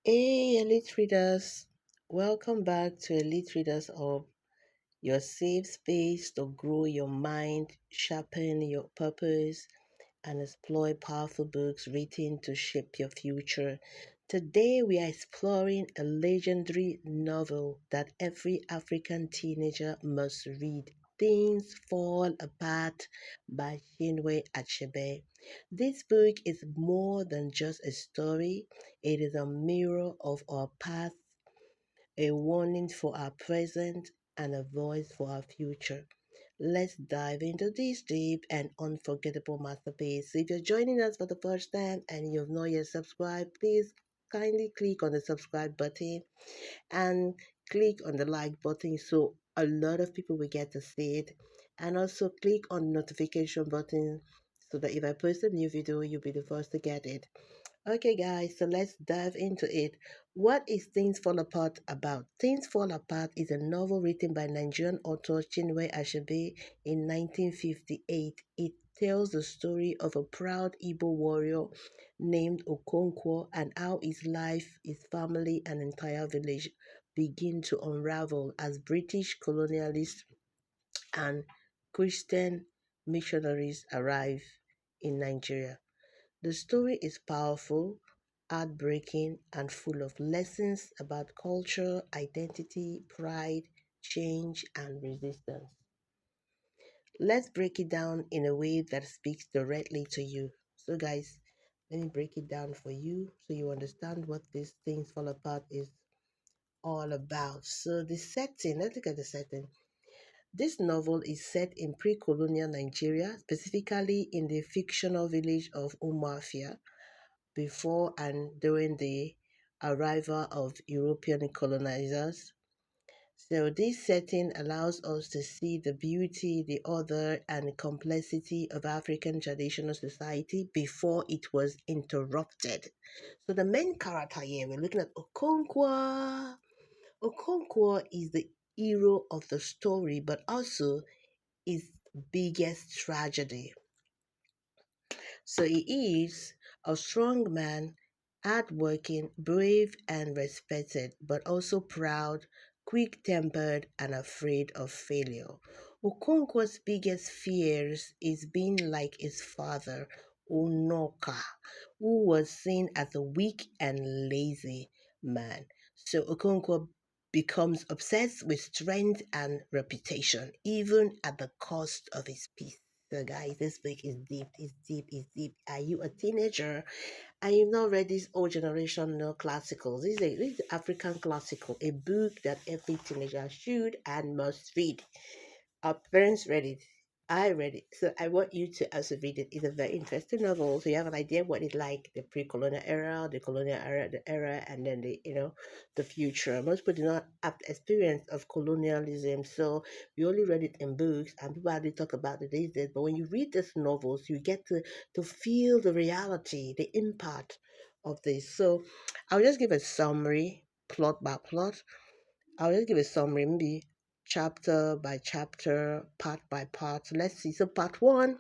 Hey, Elite Readers! Welcome back to Elite Readers of your safe space to grow your mind, sharpen your purpose, and explore powerful books written to shape your future. Today, we are exploring a legendary novel that every African teenager must read. Things Fall Apart by Chinua Achebe. This book is more than just a story, it is a mirror of our past, a warning for our present, and a voice for our future. Let's dive into this deep and unforgettable masterpiece. If you're joining us for the first time and you've not yet subscribed, please kindly click on the subscribe button and click on the like button so a lot of people will get to see it. And also click on the notification button so that if I post a new video, you'll be the first to get it. Okay, guys, so let's dive into it. What is Things Fall Apart about? Things Fall Apart is a novel written by Nigerian author Chinua Achebe in 1958. It tells the story of a proud Igbo warrior named Okonkwo and how his life, his family, and entire village begin to unravel as British colonialists and Christian missionaries arrive in Nigeria. The story is powerful, heartbreaking, and full of lessons about culture, identity, pride, change, and resistance. Let's break it down in a way that speaks directly to you. So, guys, let me break it down for you so you understand what these things fall apart is all about. So, the setting, let's look at the setting. This novel is set in pre colonial Nigeria, specifically in the fictional village of Umafia, before and during the arrival of European colonizers. So, this setting allows us to see the beauty, the order, and complexity of African traditional society before it was interrupted. So, the main character here, we're looking at Okonkwo. Okonkwo is the hero of the story, but also his biggest tragedy. So he is a strong man, hardworking, brave, and respected, but also proud, quick tempered, and afraid of failure. Okonkwo's biggest fears is being like his father, Onoka, who was seen as a weak and lazy man. So Okonkwo becomes obsessed with strength and reputation, even at the cost of his peace. So, guys, this book is deep, it's deep, it's deep. Are you a teenager and you've not read these old generation classicals? This is African classical, a book that every teenager should and must read. Our parents read it. I read it. So I want you to also read it. It's a very interesting novel. So you have an idea what it's like, the pre-colonial era, the colonial era, the era, and then the future. Most people do not have the experience of colonialism. So we only read it in books and people hardly talk about it these days. But when you read these novels, you get to feel the reality, the impact of this. So I'll just give a summary, plot by plot. I'll just give a summary, maybe chapter by chapter, part by part. Let's see. So, part one,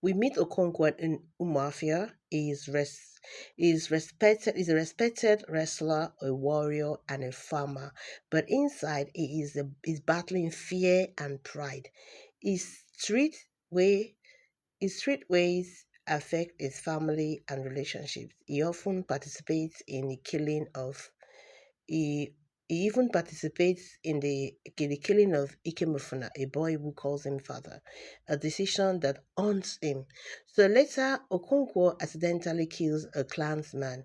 we meet Okonkwo in Umafia. Is a respected wrestler, a warrior, and a farmer. But inside, is battling fear and pride. His street way, his street ways affect his family and relationships. He often participates in the killing of he, he even participates in the killing of Ikemefuna, a boy who calls him father, a decision that haunts him. So later, Okonkwo accidentally kills a clansman,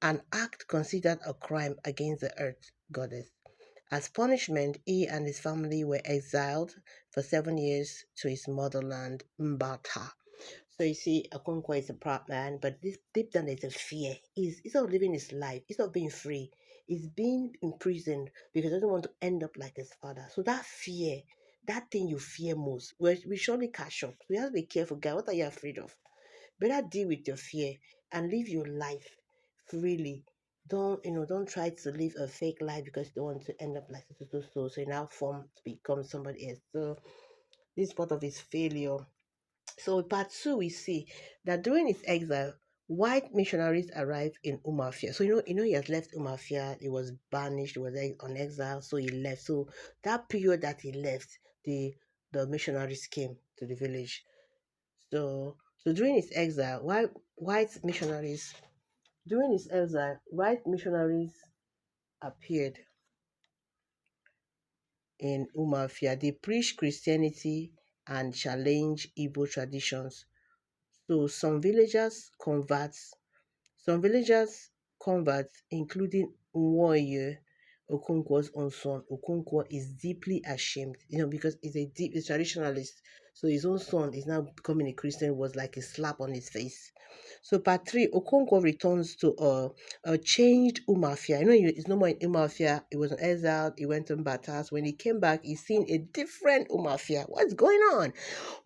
an act considered a crime against the earth goddess. As punishment, he and his family were exiled for 7 years to his motherland, Mbata. So you see, Okonkwo is a proud man, but this deep down there's a fear. He's not living his life. He's not being free. He's being imprisoned because he doesn't want to end up like his father. So that fear, that thing you fear most, we surely catch up. So you have to be careful, guy. What are you afraid of? Better deal with your fear and live your life freely. Don't try to live a fake life because you don't want to end up like so you now form to become somebody else. So this is part of his failure. So in part two, we see that during his exile, White missionaries arrived in Umafia. So he has left Umafia. He was banished. He was on exile. So he left. So that period that he left, the missionaries came to the village. So during his exile, white missionaries during his exile, white missionaries appeared in Umafia. They preached Christianity and challenged Igbo traditions. So some villagers converts, including Nwoye, Okonkwo's own son. Okonkwo is deeply ashamed, because he's a traditionalist. So his own son is now becoming a Christian was like a slap on his face. So part three, Okonkwo returns to a changed Umafia. It's no more in Umafia. He was an exile. He went on Batas. When he came back, he's seen a different Umafia. What's going on?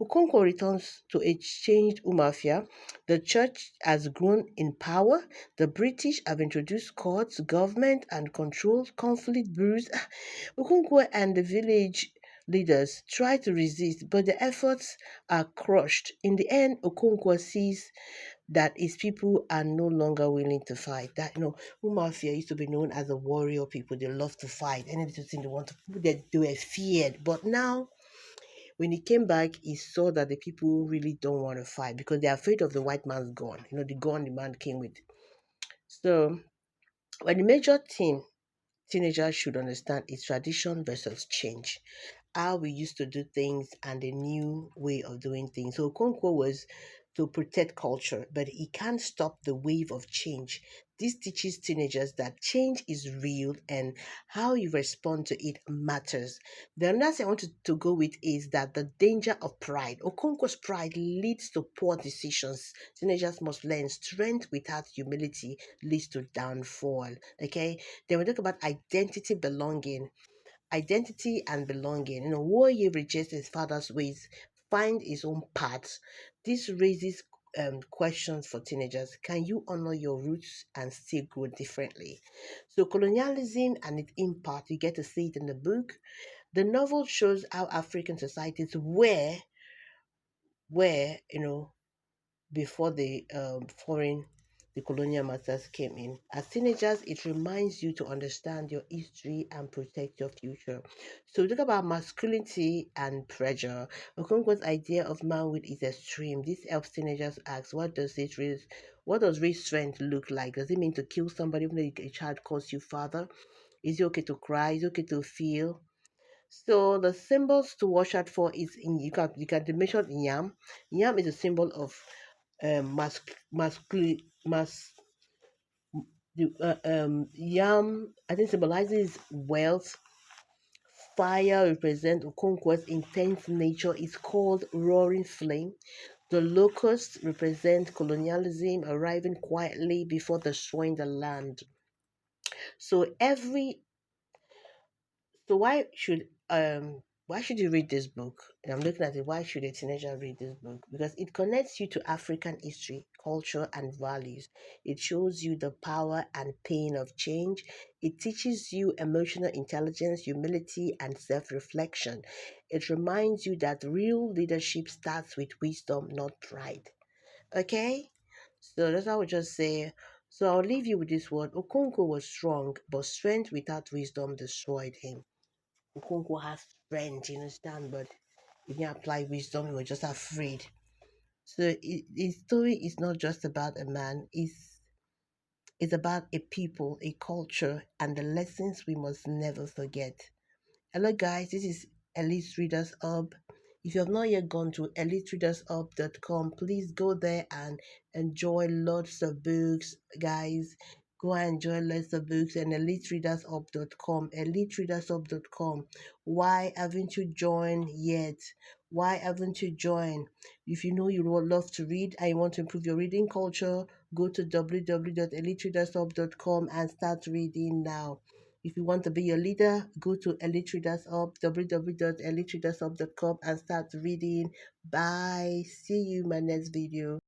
Okonkwo returns to a changed Umafia. The church has grown in power. The British have introduced courts, government, and controlled conflict brews. Okonkwo and the village leaders try to resist, but the efforts are crushed. In the end, Okonkwo sees that his people are no longer willing to fight. That Umafia used to be known as the warrior people. They love to fight. Any little thing they want to put, they were feared. But now, when he came back, he saw that the people really don't want to fight because they're afraid of the white man's gun. The gun the man came with. So, when the major theme teenagers should understand is tradition versus change, how we used to do things and the new way of doing things. So Okonkwo was to protect culture, but he can't stop the wave of change. This teaches teenagers that change is real and how you respond to it matters. The another thing I want to go with is that the danger of pride. Okonkwo's pride leads to poor decisions. Teenagers must learn strength without humility leads to downfall. Okay? Then we talk about identity and belonging. Warrior rejects his father's ways, find his own path. This raises questions for teenagers. Can you honor your roots and still grow differently? So colonialism and its impact, you get to see it in the book. The novel shows how African societies were before the colonial masters came in. As teenagers, it reminds you to understand your history and protect your future. So we talk about masculinity and pressure. Okonkwo's idea of manhood is extreme. This helps teenagers ask, what does real strength look like? Does it mean to kill somebody even though a child calls you father? Is it okay to cry? Is it okay to feel? So the symbols to watch out for is in you can mention yam. Yam is a symbol of masculine mas the yam I think symbolizes wealth. Fire represents Okonkwo's intense nature. It's called roaring flame. The locusts represent colonialism arriving quietly before destroying the land. So every So why should you read this book? And I'm looking at it. Why should a teenager read this book? Because it connects you to African history, culture, and values. It shows you the power and pain of change. It teaches you emotional intelligence, humility, and self-reflection. It reminds you that real leadership starts with wisdom, not pride. Okay? So that's how I would just say. So I'll leave you with this word. Okonkwo was strong, but strength without wisdom destroyed him. Okonkwo has strength, you understand, but he didn't apply wisdom, he was just afraid. So his story is not just about a man, it's about a people, a culture, and the lessons we must never forget. Hello, guys. This is Elite Readers Hub. If you have not yet gone to elitereadershub.com, please go there and enjoy lots of books, guys. Go and enjoy lots of books and elitereadershub.com. Elitereadershub.com. Why haven't you joined yet? Why haven't you joined? If you know you would love to read and you want to improve your reading culture, go to www.elitereadershub.com and start reading now. If you want to be a leader, go to Elite Readers Hub, www.elitereadershub.com and start reading. Bye. See you in my next video.